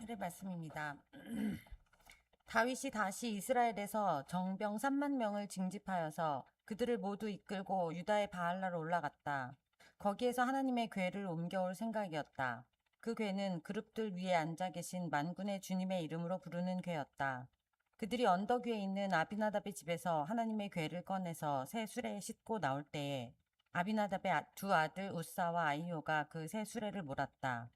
오늘의 말씀입니다. 다윗이 다시 이스라엘에서 정병 3만 명을 징집하여서 그들을 모두 이끌고 유다의 바알라로 올라갔다. 거기에서 하나님의 궤를 옮겨올 생각이었다. 그 궤는 그룹들 위에 앉아 계신 만군의 주님의 이름으로 부르는 궤였다. 그들이 언덕 위에 있는 아비나답의 집에서 하나님의 궤를 꺼내서 새 수레에 싣고 나올 때에 아비나답의 두 아들 우사와 아이오가 그 새 수레를 몰았다.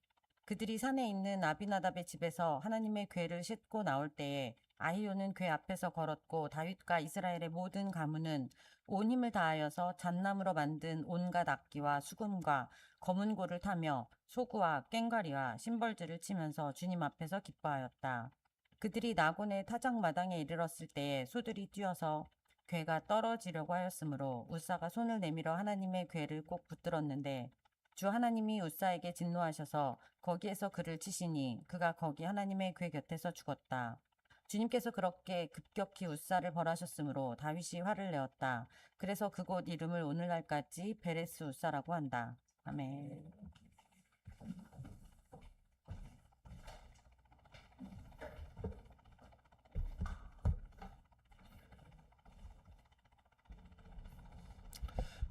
그들이 산에 있는 아비나답의 집에서 하나님의 궤를 싣고 나올 때에 아히오는 궤 앞에서 걸었고 다윗과 이스라엘의 모든 가문은 온 힘을 다하여서 잣나무로 만든 온갖 악기와 수금과 검은 고를 타며 소구와 꽹과리와 심벌들을 치면서 주님 앞에서 기뻐하였다. 그들이 나곤의 타작마당에 이르렀을 때에 소들이 뛰어서 궤가 떨어지려고 하였으므로 우사가 손을 내밀어 하나님의 궤를 꼭 붙들었는데 주 하나님이 우사에게 진노하셔서 거기에서 그를 치시니 그가 거기 하나님의 궤 곁에서 죽었다. 주님께서 그렇게 급격히 우사를 벌하셨으므로 다윗이 화를 내었다. 그래서 그곳 이름을 오늘날까지 베레스 우사라고 한다. 아멘.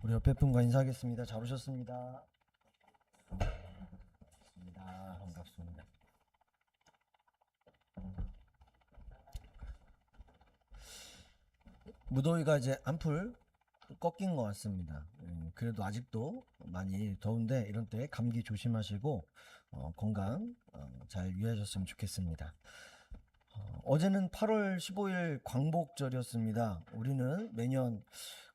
우리 옆에 분과 인사하겠습니다. 잘 오셨습니다. 반갑습니다. 무더위가 이제 한풀 꺾인 것 같습니다. 그래도 아직도 많이 더운데 이런 때 감기 조심하시고 건강 잘 유의하셨으면 좋겠습니다. 어제는 8월 15일 광복절이었습니다. 우리는 매년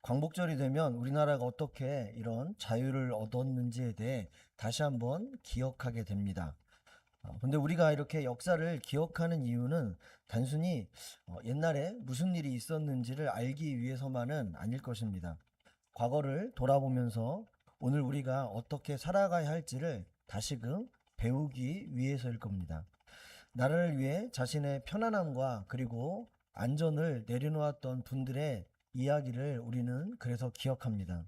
광복절이 되면 우리나라가 어떻게 이런 자유를 얻었는지에 대해 다시 한번 기억하게 됩니다. 근데 우리가 이렇게 역사를 기억하는 이유는 단순히 옛날에 무슨 일이 있었는지를 알기 위해서만은 아닐 것입니다. 과거를 돌아보면서 오늘 우리가 어떻게 살아가야 할지를 다시금 배우기 위해서일 겁니다. 나라를 위해 자신의 편안함과 그리고 안전을 내려놓았던 분들의 이야기를 우리는 그래서 기억합니다.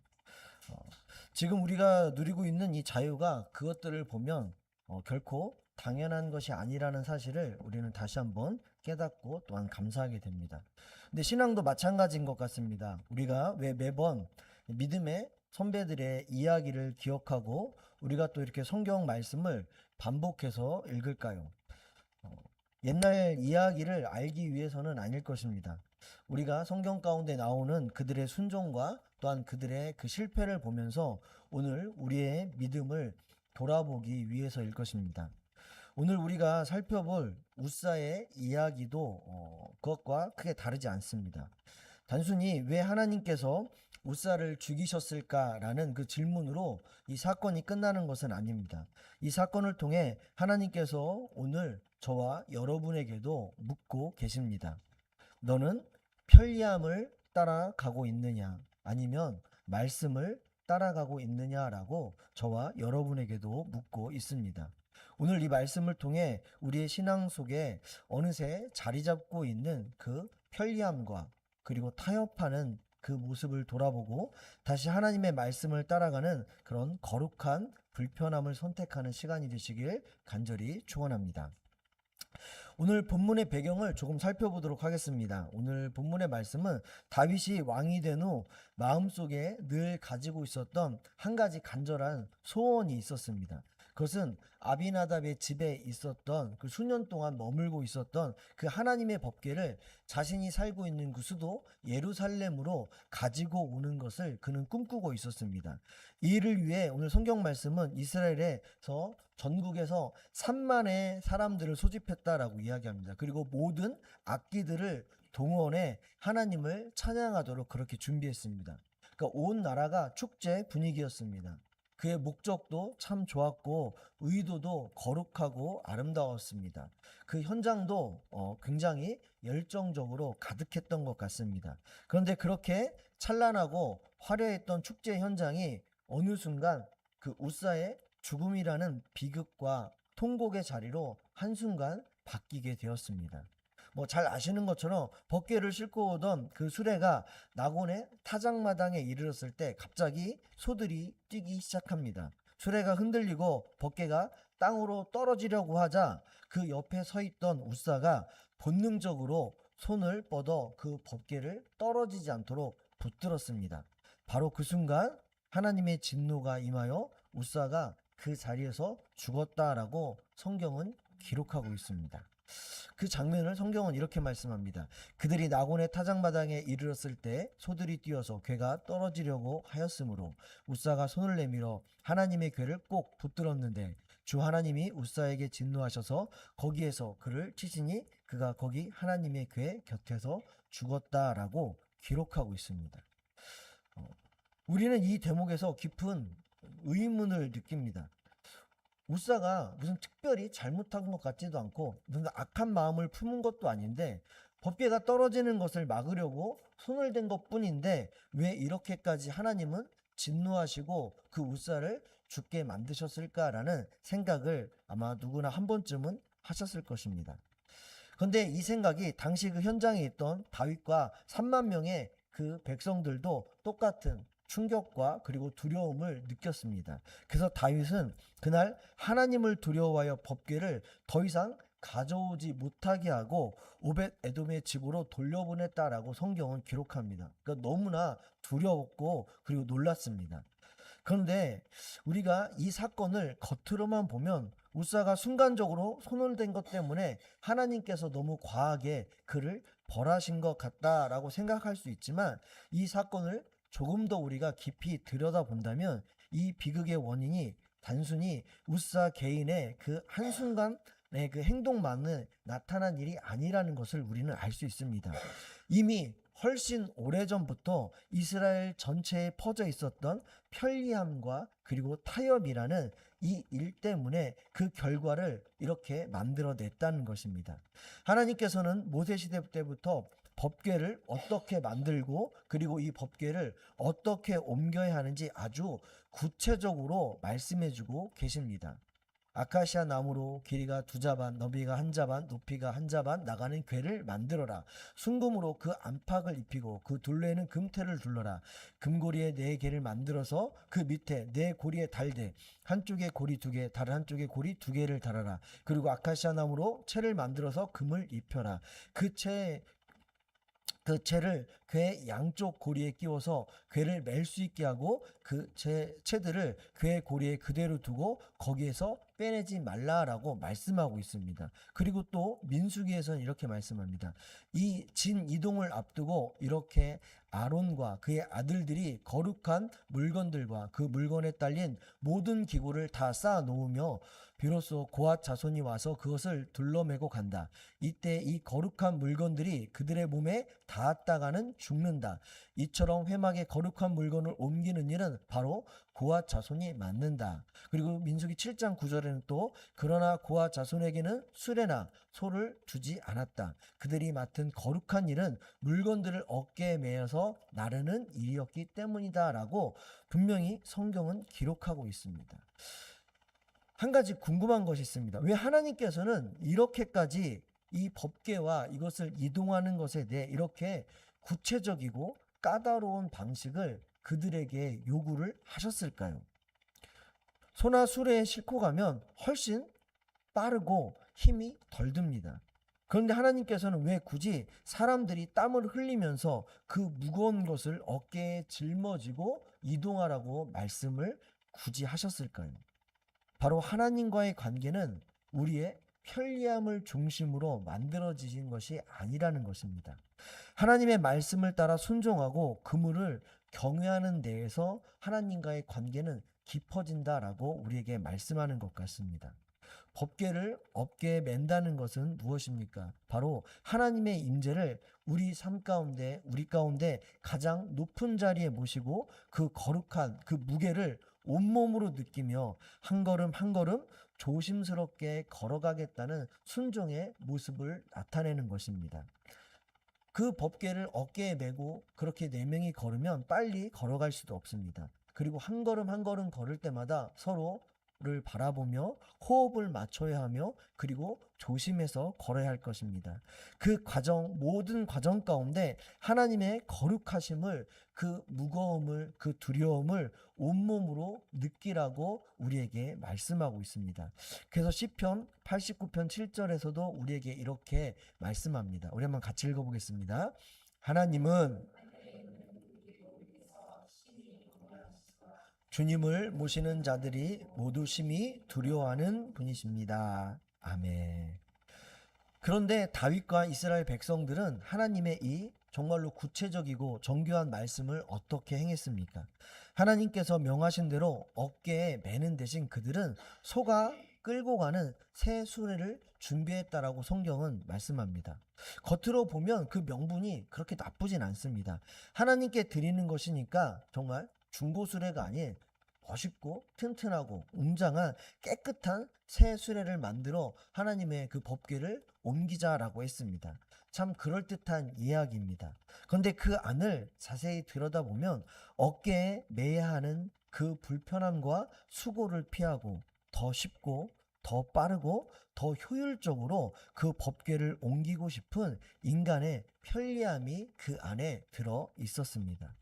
지금 우리가 누리고 있는 이 자유가 그것들을 보면 결코 당연한 것이 아니라는 사실을 우리는 다시 한번 깨닫고 또한 감사하게 됩니다. 근데 신앙도 마찬가지인 것 같습니다. 우리가 왜 매번 믿음의 선배들의 이야기를 기억하고 우리가 또 이렇게 성경 말씀을 반복해서 읽을까요? 옛날 이야기를 알기 위해서는 아닐 것입니다. 우리가 성경 가운데 나오는 그들의 순종과 또한 그들의 그 실패를 보면서 오늘 우리의 믿음을 돌아보기 위해서일 것입니다. 오늘 우리가 살펴볼 우사의 이야기도 그것과 크게 다르지 않습니다. 단순히 왜 하나님께서 우사를 죽이셨을까라는 그 질문으로 이 사건이 끝나는 것은 아닙니다. 이 사건을 통해 하나님께서 오늘 저와 여러분에게도 묻고 계십니다. 너는 편리함을 따라가고 있느냐 아니면 말씀을 따라가고 있느냐라고 저와 여러분에게도 묻고 있습니다. 오늘 이 말씀을 통해 우리의 신앙 속에 어느새 자리 잡고 있는 그 편리함과 그리고 타협하는 그 모습을 돌아보고 다시 하나님의 말씀을 따라가는 그런 거룩한 불편함을 선택하는 시간이 되시길 간절히 축원합니다. 오늘 본문의 배경을 조금 살펴보도록 하겠습니다. 오늘 본문의 말씀은 다윗이 왕이 된 후 마음속에 늘 가지고 있었던 한 가지 간절한 소원이 있었습니다. 그것은 아비나답의 집에 있었던 그 수년 동안 머물고 있었던 그 하나님의 법궤를 자신이 살고 있는 그 수도 예루살렘으로 가지고 오는 것을 그는 꿈꾸고 있었습니다. 이 일을 위해 오늘 성경 말씀은 이스라엘에서 전국에서 3만의 사람들을 소집했다라고 이야기합니다. 그리고 모든 악기들을 동원해 하나님을 찬양하도록 그렇게 준비했습니다. 그러니까 온 나라가 축제 분위기였습니다. 그의 목적도 참 좋았고 의도도 거룩하고 아름다웠습니다. 그 현장도 굉장히 열정적으로 가득했던 것 같습니다. 그런데 그렇게 찬란하고 화려했던 축제 현장이 어느 순간 그 우사의 죽음이라는 비극과 통곡의 자리로 한순간 바뀌게 되었습니다. 잘 아시는 것처럼 법궤를 싣고 오던 그 수레가 나곤의 타작마당에 이르렀을 때 갑자기 소들이 뛰기 시작합니다. 수레가 흔들리고 법궤가 땅으로 떨어지려고 하자 그 옆에 서 있던 우사가 본능적으로 손을 뻗어 그 법궤를 떨어지지 않도록 붙들었습니다. 바로 그 순간 하나님의 진노가 임하여 우사가 그 자리에서 죽었다라고 성경은 기록하고 있습니다. 그 장면을 성경은 이렇게 말씀합니다. 그들이 나곤의 타작마당에 이르렀을 때 소들이 뛰어서 궤가 떨어지려고 하였으므로 우사가 손을 내밀어 하나님의 궤를 꼭 붙들었는데 주 하나님이 우사에게 진노하셔서 거기에서 그를 치시니 그가 거기 하나님의 궤 곁에서 죽었다라고 기록하고 있습니다. 우리는 이 대목에서 깊은 의문을 느낍니다. 우사가 무슨 특별히 잘못한 것 같지도 않고 무슨 악한 마음을 품은 것도 아닌데 법궤가 떨어지는 것을 막으려고 손을 댄 것뿐인데 왜 이렇게까지 하나님은 진노하시고 그 우사를 죽게 만드셨을까라는 생각을 아마 누구나 한 번쯤은 하셨을 것입니다. 그런데 이 생각이 당시 그 현장에 있던 다윗과 3만 명의 그 백성들도 똑같은 충격과 그리고 두려움을 느꼈습니다. 그래서 다윗은 그날 하나님을 두려워하여 법궤를 더 이상 가져오지 못하게 하고 오벳 에돔의 집으로 돌려보냈다라고 성경은 기록합니다. 그러니까 너무나 두려웠고 그리고 놀랐습니다. 그런데 우리가 이 사건을 겉으로만 보면 우사가 순간적으로 손을 댄 것 때문에 하나님께서 너무 과하게 그를 벌하신 것 같다라고 생각할 수 있지만 이 사건을 조금 더 우리가 깊이 들여다본다면 이 비극의 원인이 단순히 우사 개인의 그 한순간의 그 행동만은 나타난 일이 아니라는 것을 우리는 알 수 있습니다. 이미 훨씬 오래전부터 이스라엘 전체에 퍼져 있었던 편리함과 그리고 타협이라는 이 일 때문에 그 결과를 이렇게 만들어냈다는 것입니다. 하나님께서는 모세시대 때부터 법궤를 어떻게 만들고 그리고 이 법궤를 어떻게 옮겨야 하는지 아주 구체적으로 말씀해주고 계십니다. 아카시아 나무로 길이가 2자반, 너비가 1자반, 높이가 1자반 나가는 궤를 만들어라. 순금으로 그 안팎을 입히고 그 둘레에는 금테를 둘러라. 금고리에 4개를 만들어서 그 밑에 4고리에 달되 한쪽에 고리 2개, 다른 한쪽에 고리 2개를 달아라. 그리고 아카시아 나무로 채를 만들어서 금을 입혀라. 그 채를 궤 양쪽 고리에 끼워서 궤를 맬 수 있게 하고 그 채들을 궤 고리에 그대로 두고 거기에서 빼내지 말라라고 말씀하고 있습니다. 그리고 또 민수기에서는 이렇게 말씀합니다. 이 진 이동을 앞두고 이렇게 아론과 그의 아들들이 거룩한 물건들과 그 물건에 딸린 모든 기구를 다 쌓아 놓으며 비로소 고앗 자손이 와서 그것을 둘러매고 간다. 이때 이 거룩한 물건들이 그들의 몸에 닿았다가는 죽는다. 이처럼 회막에 거룩한 물건을 옮기는 일은 바로 고앗 자손이 맡는다. 그리고 민수기 7장 9절에는 또 그러나 고앗 자손에게는 수레나 소를 주지 않았다. 그들이 맡은 거룩한 일은 물건들을 어깨에 메어서 나르는 일이었기 때문이다라고 분명히 성경은 기록하고 있습니다. 한 가지 궁금한 것이 있습니다. 왜 하나님께서는 이렇게까지 이 법궤와 이것을 이동하는 것에 대해 이렇게 구체적이고 까다로운 방식을 그들에게 요구를 하셨을까요? 소나 수레에 싣고 가면 훨씬 빠르고 힘이 덜 듭니다. 그런데 하나님께서는 왜 굳이 사람들이 땀을 흘리면서 그 무거운 것을 어깨에 짊어지고 이동하라고 말씀을 굳이 하셨을까요? 바로 하나님과의 관계는 우리의 편리함을 중심으로 만들어지신 것이 아니라는 것입니다. 하나님의 말씀을 따라 순종하고 그물을 경외하는 데에서 하나님과의 관계는 깊어진다라고 우리에게 말씀하는 것 같습니다. 법궤를 어깨에 맨다는 것은 무엇입니까? 바로 하나님의 임재를 우리 삶 가운데, 우리 가운데 가장 높은 자리에 모시고 그 거룩한 그 무게를 온몸으로 느끼며 한 걸음 한 걸음 조심스럽게 걸어가겠다는 순종의 모습을 나타내는 것입니다. 그 법궤를 어깨에 메고 그렇게 4명이 걸으면 빨리 걸어갈 수도 없습니다. 그리고 한 걸음 한 걸음 걸을 때마다 서로 서로를 바라보며 호흡을 맞춰야 하며 그리고 조심해서 걸어야 할 것입니다. 그 과정, 모든 과정 가운데 하나님의 거룩하심을, 그 무거움을, 그 두려움을 온몸으로 느끼라고 우리에게 말씀하고 있습니다. 그래서 시편 89편 7절에서도 우리에게 이렇게 말씀합니다. 우리 한번 같이 읽어보겠습니다. 하나님은 주님을 모시는 자들이 모두 심히 두려워하는 분이십니다. 아멘. 그런데 다윗과 이스라엘 백성들은 하나님의 이 정말로 구체적이고 정교한 말씀을 어떻게 행했습니까? 하나님께서 명하신 대로 어깨에 매는 대신 그들은 소가 끌고 가는 새 수레를 준비했다라고 성경은 말씀합니다. 겉으로 보면 그 명분이 그렇게 나쁘진 않습니다. 하나님께 드리는 것이니까 정말 중고 수레가 아닌 멋있고 튼튼하고 웅장한 깨끗한 새 수레를 만들어 하나님의 그 법궤를 옮기자라고 했습니다. 참 그럴듯한 이야기입니다. 그런데 그 안을 자세히 들여다보면 어깨에 매야 하는 그 불편함과 수고를 피하고 더 쉽고 더 빠르고 더 효율적으로 그 법궤를 옮기고 싶은 인간의 편리함이 그 안에 들어 있었습니다.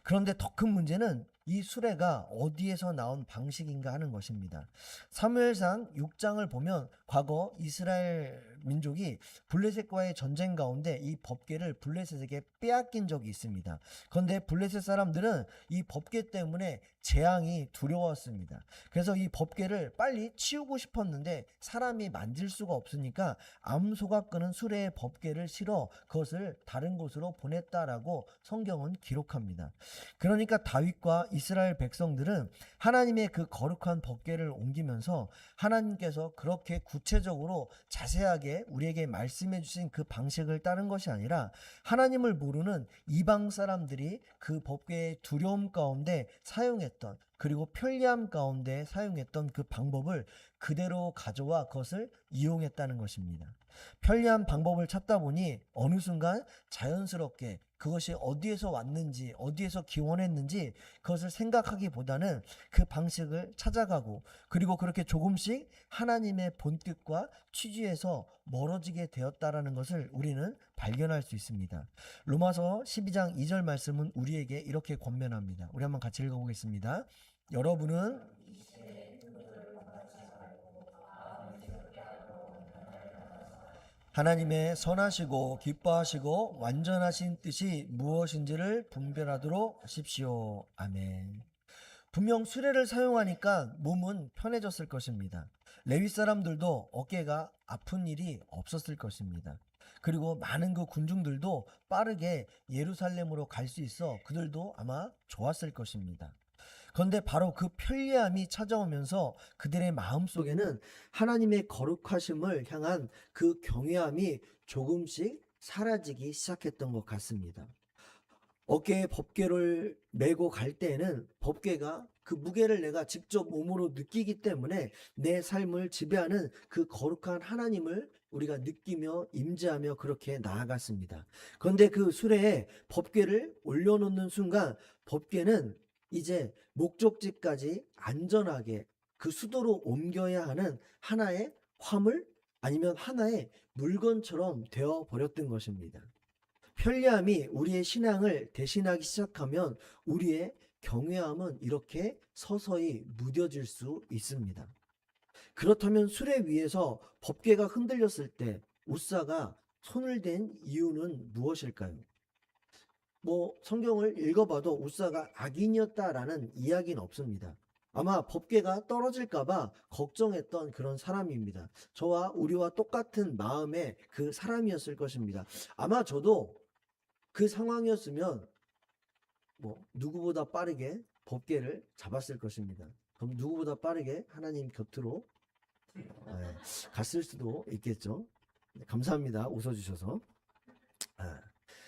그런데 더 큰 문제는 이 수레가 어디에서 나온 방식인가 하는 것입니다. 사무엘상 6장을 보면 과거 이스라엘 민족이 블레셋과의 전쟁 가운데 이 법궤를 블레셋에게 빼앗긴 적이 있습니다. 그런데 블레셋 사람들은 이 법궤 때문에 재앙이 두려웠습니다. 그래서 이 법궤를 빨리 치우고 싶었는데 사람이 만질 수가 없으니까 암소가 끄는 수레에 법궤를 실어 그것을 다른 곳으로 보냈다라고 성경은 기록합니다. 그러니까 다윗과 이스라엘 백성들은 하나님의 그 거룩한 법궤를 옮기면서 하나님께서 그렇게 구체적으로 자세하게 우리에게 말씀해 주신 그 방식을 따른 것이 아니라 하나님을 모르는 이방 사람들이 그 법궤의 두려움 가운데 사용했던, 그리고 편리함 가운데 사용했던 그 방법을 그대로 가져와 그것을 이용했다는 것입니다. 편리한 방법을 찾다 보니 어느 순간 자연스럽게 그것이 어디에서 왔는지, 어디에서 기원했는지 그것을 생각하기보다는 그 방식을 찾아가고, 그리고 그렇게 조금씩 하나님의 본뜻과 취지에서 멀어지게 되었다라는 것을 우리는 발견할 수 있습니다. 로마서 12장 2절 말씀은 우리에게 이렇게 권면합니다. 우리 한번 같이 읽어보겠습니다. 여러분은 하나님의 선하시고 기뻐하시고 완전하신 뜻이 무엇인지를 분별하도록 하십시오. 아멘. 분명 수레를 사용하니까 몸은 편해졌을 것입니다. 레위 사람들도 어깨가 아픈 일이 없었을 것입니다. 그리고 많은 그 군중들도 빠르게 예루살렘으로 갈 수 있어 그들도 아마 좋았을 것입니다. 그런데 바로 그 편리함이 찾아오면서 그들의 마음속에는 하나님의 거룩하심을 향한 그 경외함이 조금씩 사라지기 시작했던 것 같습니다. 어깨에 법궤를 메고 갈 때에는 법궤가 그 무게를 내가 직접 몸으로 느끼기 때문에 내 삶을 지배하는 그 거룩한 하나님을 우리가 느끼며 임재하며 그렇게 나아갔습니다. 그런데 그 수레에 법궤를 올려놓는 순간 법궤는 이제 목적지까지 안전하게 그 수도로 옮겨야 하는 하나의 화물 아니면 하나의 물건처럼 되어 버렸던 것입니다. 편리함이 우리의 신앙을 대신하기 시작하면 우리의 경외함은 이렇게 서서히 무뎌질 수 있습니다. 그렇다면 수레 위에서 법궤가 흔들렸을 때 우사가 손을 댄 이유는 무엇일까요? 성경을 읽어봐도 우사가 악인이었다라는 이야기는 없습니다. 아마 법궤가 떨어질까봐 걱정했던 그런 사람입니다. 저와 우리와 똑같은 마음의 그 사람이었을 것입니다. 아마 저도 그 상황이었으면 누구보다 빠르게 법궤를 잡았을 것입니다. 그럼 누구보다 빠르게 하나님 곁으로 갔을 수도 있겠죠. 감사합니다. 웃어주셔서.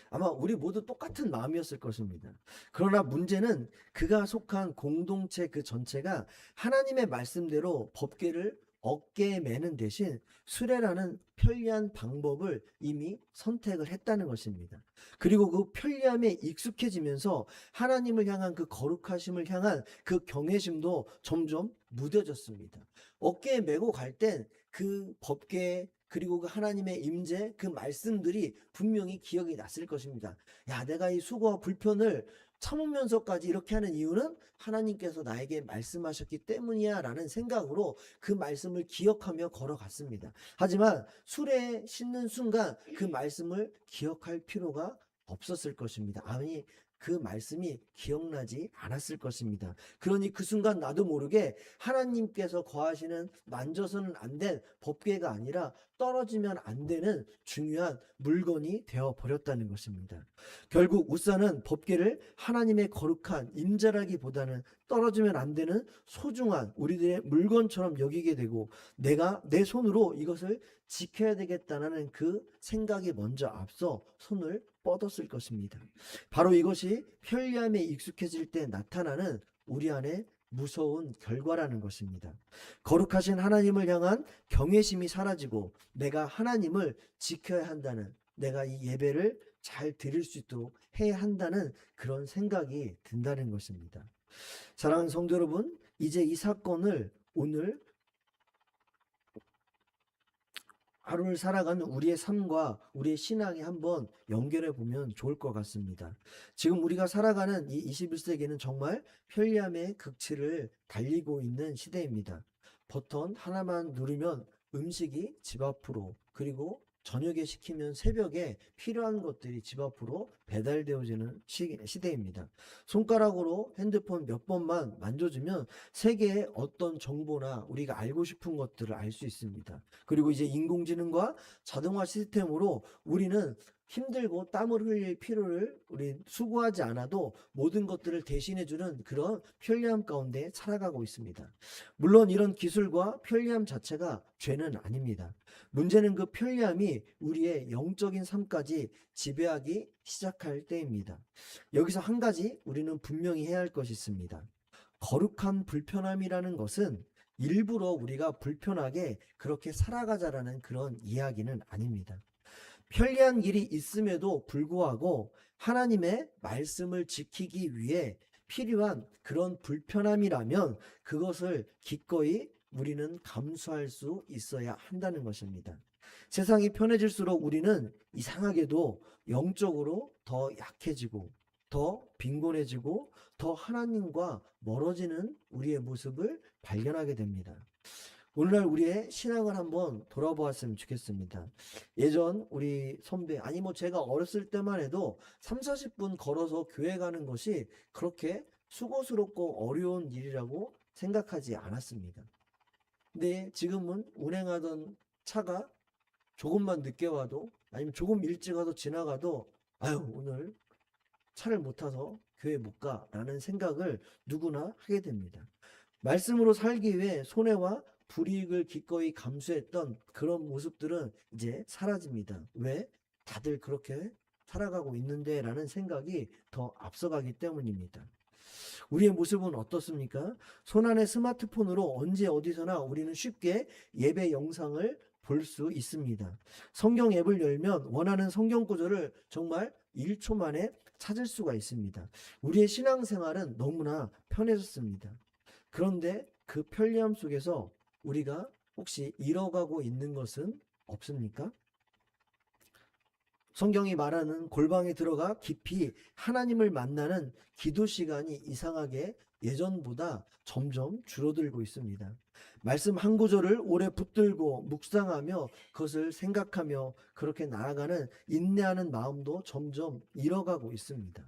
아마 우리 모두 똑같은 마음이었을 것입니다. 그러나 문제는 그가 속한 공동체 그 전체가 하나님의 말씀대로 법궤를 어깨에 매는 대신 수레라는 편리한 방법을 이미 선택을 했다는 것입니다. 그리고 그 편리함에 익숙해지면서 하나님을 향한 그 거룩하심을 향한 그 경외심도 점점 무뎌졌습니다. 어깨에 메고 갈 땐 그 법궤 그리고 그 하나님의 임재 그 말씀들이 분명히 기억이 났을 것입니다. 야, 내가 이 수고와 불편을 참으면서까지 이렇게 하는 이유는 하나님께서 나에게 말씀하셨기 때문이야 라는 생각으로 그 말씀을 기억하며 걸어갔습니다. 하지만 수레에 싣는 순간 그 말씀을 기억할 필요가 없었을 것입니다. 아니, 그 말씀이 기억나지 않았을 것입니다. 그러니 그 순간 나도 모르게 하나님께서 거하시는 만져서는 안 된 법궤가 아니라 떨어지면 안 되는 중요한 물건이 되어 버렸다는 것입니다. 결국 우사는 법궤를 하나님의 거룩한 임재라기보다는 떨어지면 안 되는 소중한 우리들의 물건처럼 여기게 되고 내가 내 손으로 이것을 지켜야 되겠다는 그 생각이 먼저 앞서 손을 뻗었을 것입니다. 바로 이것이 편리함에 익숙해질 때 나타나는 우리 안에 무서운 결과라는 것입니다. 거룩하신 하나님을 향한 경외심이 사라지고 내가 하나님을 지켜야 한다는, 내가 이 예배를 잘 드릴 수 있도록 해야 한다는 그런 생각이 든다는 것입니다. 사랑하는 성도 여러분, 이제 이 사건을 오늘 하루를 살아가는 우리의 삶과 우리의 신앙에 한번 연결해 보면 좋을 것 같습니다. 지금 우리가 살아가는 이 21세기는 정말 편리함의 극치를 달리고 있는 시대입니다. 버튼 하나만 누르면 음식이 집 앞으로, 그리고 저녁에 시키면 새벽에 필요한 것들이 집 앞으로 배달되어지는 시대입니다. 손가락으로 핸드폰 몇 번만 만져주면 세계의 어떤 정보나 우리가 알고 싶은 것들을 알 수 있습니다. 그리고 이제 인공지능과 자동화 시스템으로 우리는 힘들고 땀을 흘릴 필요를 우리 수고하지 않아도 모든 것들을 대신해주는 그런 편리함 가운데 살아가고 있습니다. 물론 이런 기술과 편리함 자체가 죄는 아닙니다. 문제는 그 편리함이 우리의 영적인 삶까지 지배하기 시작할 때입니다. 여기서 한 가지 우리는 분명히 해야 할 것이 있습니다. 거룩한 불편함이라는 것은 일부러 우리가 불편하게 그렇게 살아가자라는 그런 이야기는 아닙니다. 편리한 길이 있음에도 불구하고 하나님의 말씀을 지키기 위해 필요한 그런 불편함이라면 그것을 기꺼이 우리는 감수할 수 있어야 한다는 것입니다. 세상이 편해질수록 우리는 이상하게도 영적으로 더 약해지고 더 빈곤해지고 더 하나님과 멀어지는 우리의 모습을 발견하게 됩니다. 오늘날 우리의 신앙을 한번 돌아보았으면 좋겠습니다. 예전 우리 선배, 아니 뭐 제가 어렸을 때만 해도 3, 40분 걸어서 교회 가는 것이 그렇게 수고스럽고 어려운 일이라고 생각하지 않았습니다. 근데 지금은 운행하던 차가 조금만 늦게 와도, 아니면 조금 일찍 와서 지나가도 아유, 오늘 차를 못 타서 교회 못 가라는 생각을 누구나 하게 됩니다. 말씀으로 살기 위해 손해와 불이익을 기꺼이 감수했던 그런 모습들은 이제 사라집니다. 왜? 다들 그렇게 살아가고 있는데 라는 생각이 더 앞서가기 때문입니다. 우리의 모습은 어떻습니까? 손안의 스마트폰으로 언제 어디서나 우리는 쉽게 예배 영상을 볼 수 있습니다. 성경 앱을 열면 원하는 성경 구절을 정말 1초 만에 찾을 수가 있습니다. 우리의 신앙생활은 너무나 편해졌습니다. 그런데 그 편리함 속에서 우리가 혹시 잃어가고 있는 것은 없습니까? 성경이 말하는 골방에 들어가 깊이 하나님을 만나는 기도 시간이 이상하게 예전보다 점점 줄어들고 있습니다. 말씀 한 구절을 오래 붙들고 묵상하며 그것을 생각하며 그렇게 나아가는 인내하는 마음도 점점 잃어가고 있습니다.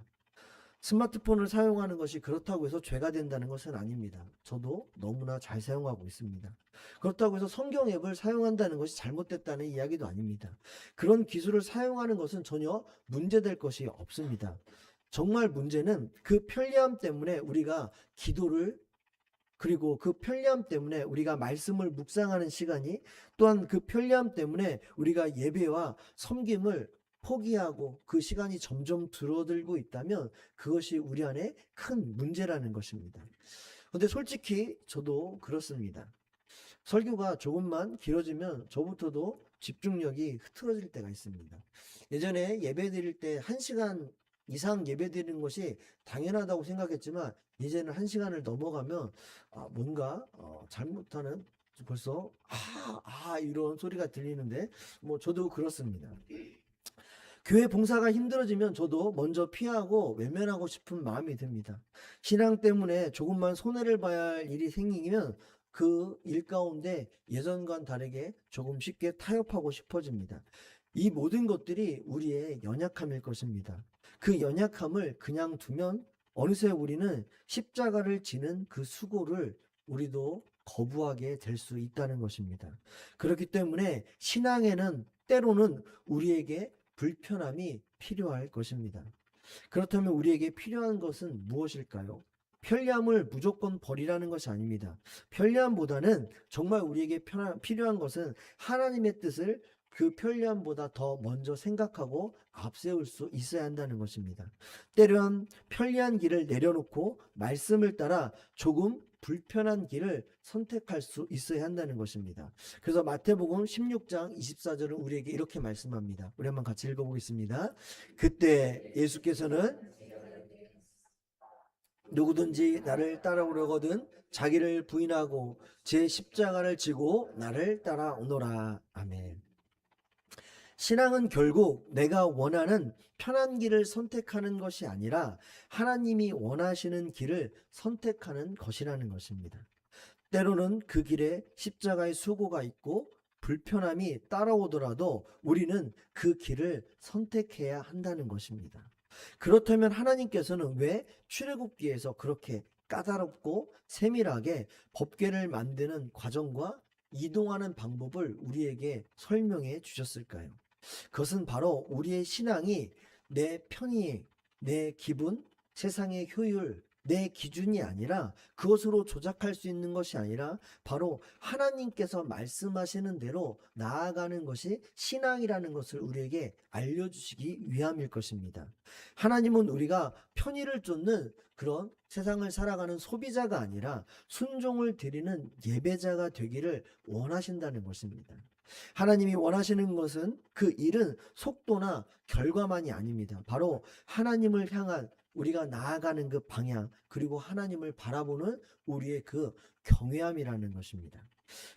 스마트폰을 사용하는 것이 그렇다고 해서 죄가 된다는 것은 아닙니다. 저도 너무나 잘 사용하고 있습니다. 그렇다고 해서 성경 앱을 사용한다는 것이 잘못됐다는 이야기도 아닙니다. 그런 기술을 사용하는 것은 전혀 문제될 것이 없습니다. 정말 문제는 그 편리함 때문에 우리가 기도를, 그리고 그 편리함 때문에 우리가 말씀을 묵상하는 시간이, 또한 그 편리함 때문에 우리가 예배와 섬김을 포기하고 그 시간이 점점 줄어들고 있다면 그것이 우리 안에 큰 문제라는 것입니다. 그런데 솔직히 저도 그렇습니다. 설교가 조금만 길어지면 저부터도 집중력이 흐트러질 때가 있습니다. 예전에 예배 드릴 때 1시간 이상 예배 드리는 것이 당연하다고 생각했지만 이제는 1시간을 넘어가면 뭔가 잘못하는 벌써 이런 소리가 들리는데 뭐 저도 그렇습니다. 교회 봉사가 힘들어지면 저도 먼저 피하고 외면하고 싶은 마음이 듭니다. 신앙 때문에 조금만 손해를 봐야 할 일이 생기면 그 일 가운데 예전과는 다르게 조금 쉽게 타협하고 싶어집니다. 이 모든 것들이 우리의 연약함일 것입니다. 그 연약함을 그냥 두면 어느새 우리는 십자가를 지는 그 수고를 우리도 거부하게 될 수 있다는 것입니다. 그렇기 때문에 신앙에는 때로는 우리에게 불편함이 필요할 것입니다. 그렇다면 우리에게 필요한 것은 무엇일까요? 편리함을 무조건 버리라는 것이 아닙니다. 편리함보다는 정말 우리에게 필요한 것은 하나님의 뜻을 그 편리함보다 더 먼저 생각하고 앞세울 수 있어야 한다는 것입니다. 때론 편리한 길을 내려놓고 말씀을 따라 조금 불편한 길을 선택할 수 있어야 한다는 것입니다. 그래서 마태복음 16장 24절은 우리에게 이렇게 말씀합니다. 우리 한번 같이 읽어보겠습니다. 그때 예수께서는 누구든지 나를 따라오려거든 자기를 부인하고 제 십자가를 지고 나를 따라오너라. 아멘. 신앙은 결국 내가 원하는 편한 길을 선택하는 것이 아니라 하나님이 원하시는 길을 선택하는 것이라는 것입니다. 때로는 그 길에 십자가의 수고가 있고 불편함이 따라오더라도 우리는 그 길을 선택해야 한다는 것입니다. 그렇다면 하나님께서는 왜 출애굽기에서 그렇게 까다롭고 세밀하게 법궤를 만드는 과정과 이동하는 방법을 우리에게 설명해 주셨을까요? 그것은 바로 우리의 신앙이 내 편의, 내 기분, 세상의 효율, 내 기준이 아니라 그것으로 조작할 수 있는 것이 아니라 바로 하나님께서 말씀하시는 대로 나아가는 것이 신앙이라는 것을 우리에게 알려주시기 위함일 것입니다. 하나님은 우리가 편의를 쫓는 그런 세상을 살아가는 소비자가 아니라 순종을 드리는 예배자가 되기를 원하신다는 것입니다. 하나님이 원하시는 것은 그 일은 속도나 결과만이 아닙니다. 바로 하나님을 향한 우리가 나아가는 그 방향, 그리고 하나님을 바라보는 우리의 그 경외함이라는 것입니다.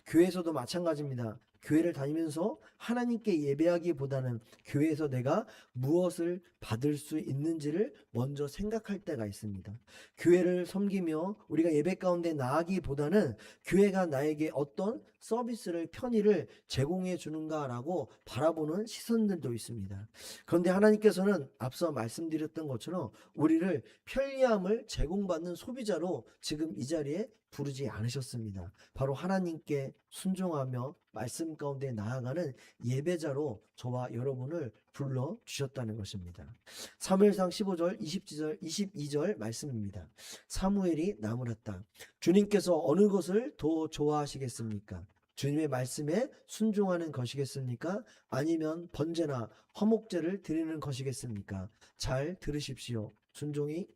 교회에서도 마찬가지입니다. 교회를 다니면서 하나님께 예배하기보다는 교회에서 내가 무엇을 받을 수 있는지를 먼저 생각할 때가 있습니다. 교회를 섬기며 우리가 예배 가운데 나아가기보다는 교회가 나에게 어떤 서비스를, 편의를 제공해 주는가라고 바라보는 시선들도 있습니다. 그런데 하나님께서는 앞서 말씀드렸던 것처럼 우리를 편리함을 제공받는 소비자로 지금 이 자리에 부르지 않으셨습니다. 바로 하나님께 순종하며 말씀 가운데 나아가는 예배자로 저와 여러분을 불러주셨다는 것입니다. 사무엘상 15절 22절 말씀입니다. 사무엘이 나무랐다. 주님께서 어느 것을 더 좋아하시겠습니까? 주님의 말씀에 순종하는 것이겠습니까? 아니면 번제나 화목제를 드리는 것이겠습니까? 잘 들으십시오. 순종이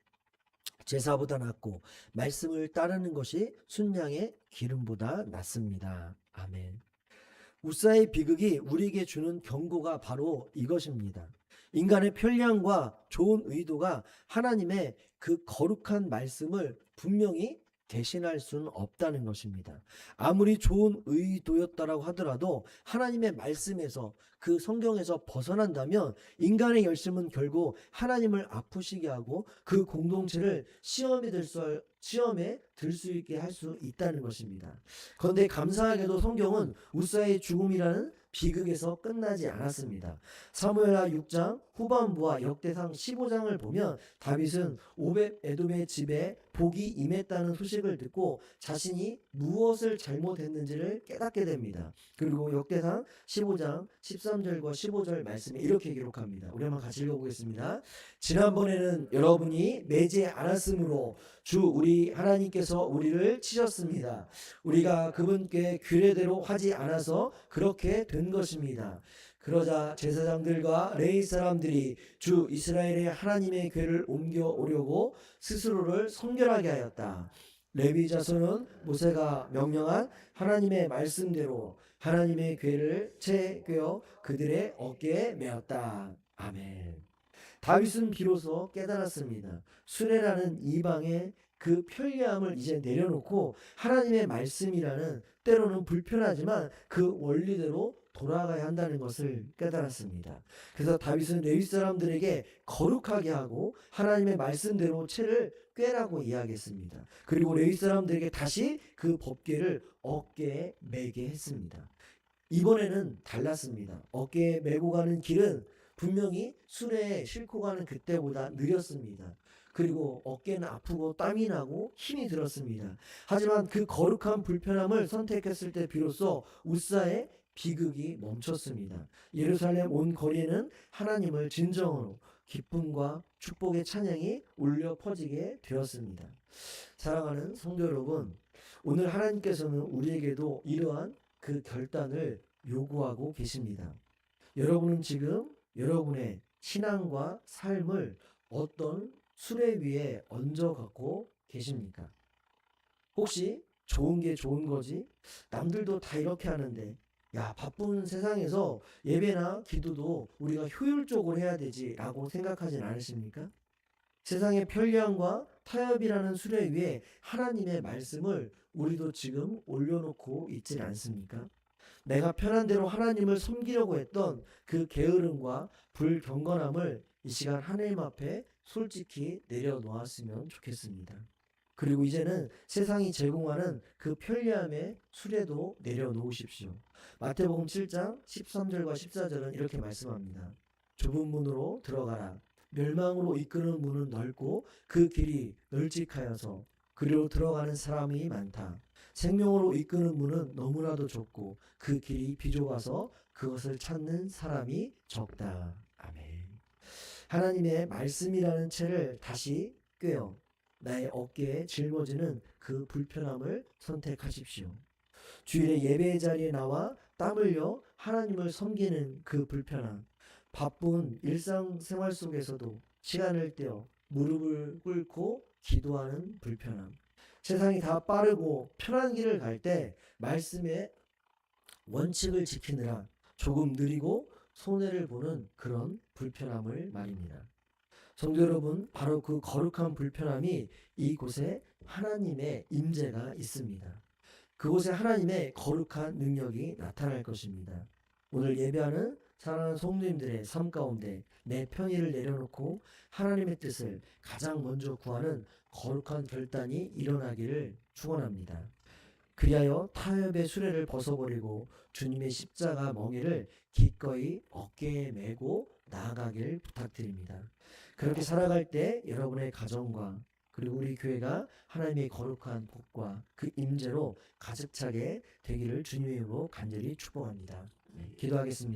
제사보다 낫고 말씀을 따르는 것이 순양의 기름보다 낫습니다. 아멘. 우사의 비극이 우리에게 주는 경고가 바로 이것입니다. 인간의 편리함과 좋은 의도가 하나님의 그 거룩한 말씀을 분명히 대신할 수는 없다는 것입니다. 아무리 좋은 의도였다라고 하더라도 하나님의 말씀에서 그 성경에서 벗어난다면 인간의 열심은 결국 하나님을 아프시게 하고 그 공동체를 시험에 들 수 있게 할 수 있다는 것입니다. 그런데 감사하게도 성경은 우사의 죽음이라는 비극에서 끝나지 않았습니다. 사무엘하 6장 후반부와 역대상 15장을 보면 다윗은 오벳 에돔의 집에 복이 임했다는 소식을 듣고 자신이 무엇을 잘못했는지를 깨닫게 됩니다. 그리고 역대상 15장 13절과 15절 말씀에 이렇게 기록합니다. 우리 한번 같이 읽어보겠습니다. 지난번에는 여러분이 매지 않았으므로 주 우리 하나님께서 우리를 치셨습니다. 우리가 그분께 규례대로 하지 않아서 그렇게 된 것입니다. 그러자 제사장들과 레위 사람들이 주 이스라엘의 하나님의 궤를 옮겨오려고 스스로를 성결하게 하였다. 레위 자손은 모세가 명령한 하나님의 말씀대로 하나님의 궤를 채 꿰어 그들의 어깨에 메었다. 아멘. 다윗은 비로소 깨달았습니다. 수레라는 이방의 그 편리함을 이제 내려놓고 하나님의 말씀이라는 때로는 불편하지만 그 원리대로 돌아가야 한다는 것을 깨달았습니다. 그래서 다윗은 레위 사람들에게 거룩하게 하고 하나님의 말씀대로 채를 꿰라고 이야기했습니다. 그리고 레위 사람들에게 다시 그 법궤를 어깨에 매게 했습니다. 이번에는 달랐습니다. 어깨에 메고 가는 길은 분명히 수레에 싣고 가는 그때보다 느렸습니다. 그리고 어깨는 아프고 땀이 나고 힘이 들었습니다. 하지만 그 거룩한 불편함을 선택했을 때 비로소 우사의 비극이 멈췄습니다. 예루살렘 온 거리에는 하나님을 진정으로 기쁨과 축복의 찬양이 울려 퍼지게 되었습니다. 사랑하는 성도 여러분, 오늘 하나님께서는 우리에게도 이러한 그 결단을 요구하고 계십니다. 여러분은 지금 여러분의 신앙과 삶을 어떤 수레 위에 얹어 갖고 계십니까? 혹시 좋은 게 좋은 거지? 남들도 다 이렇게 하는데, 야, 바쁜 세상에서 예배나 기도도 우리가 효율적으로 해야 되지 라고 생각하진 않으십니까? 세상의 편리함과 타협이라는 수레 위에 하나님의 말씀을 우리도 지금 올려놓고 있지 않습니까? 내가 편한 대로 하나님을 섬기려고 했던 그 게으름과 불경건함을 이 시간 하나님 앞에 솔직히 내려놓았으면 좋겠습니다. 그리고 이제는 세상이 제공하는 그 편리함의 수레도 내려놓으십시오. 마태복음 7장 13절과 14절은 이렇게 말씀합니다. 좁은 문으로 들어가라. 멸망으로 이끄는 문은 넓고 그 길이 널찍하여서 그리로 들어가는 사람이 많다. 생명으로 이끄는 문은 너무나도 좁고 그 길이 비좁아서 그것을 찾는 사람이 적다. 아멘. 하나님의 말씀이라는 채를 다시 꿰어 나의 어깨에 짊어지는 그 불편함을 선택하십시오. 주일에 예배의 자리에 나와 땀 흘려 하나님을 섬기는 그 불편함, 바쁜 일상생활 속에서도 시간을 떼어 무릎을 꿇고 기도하는 불편함, 세상이 다 빠르고 편한 길을 갈 때 말씀의 원칙을 지키느라 조금 느리고 손해를 보는 그런 불편함을 말입니다. 성도 여러분, 바로 그 거룩한 불편함이 이곳에 하나님의 임재가 있습니다. 그곳에 하나님의 거룩한 능력이 나타날 것입니다. 오늘 예배하는 사랑하는 성도님들의 삶 가운데 내 편의를 내려놓고 하나님의 뜻을 가장 먼저 구하는 거룩한 결단이 일어나기를 축원합니다. 그리하여 타협의 수레를 벗어버리고 주님의 십자가 멍에를 기꺼이 어깨에 메고 나아가길 부탁드립니다. 그렇게 살아갈 때 여러분의 가정과 그리고 우리 교회가 하나님의 거룩한 복과 그 임재로 가득 차게 되기를 주님의 이름으로 간절히 축복합니다. 기도하겠습니다.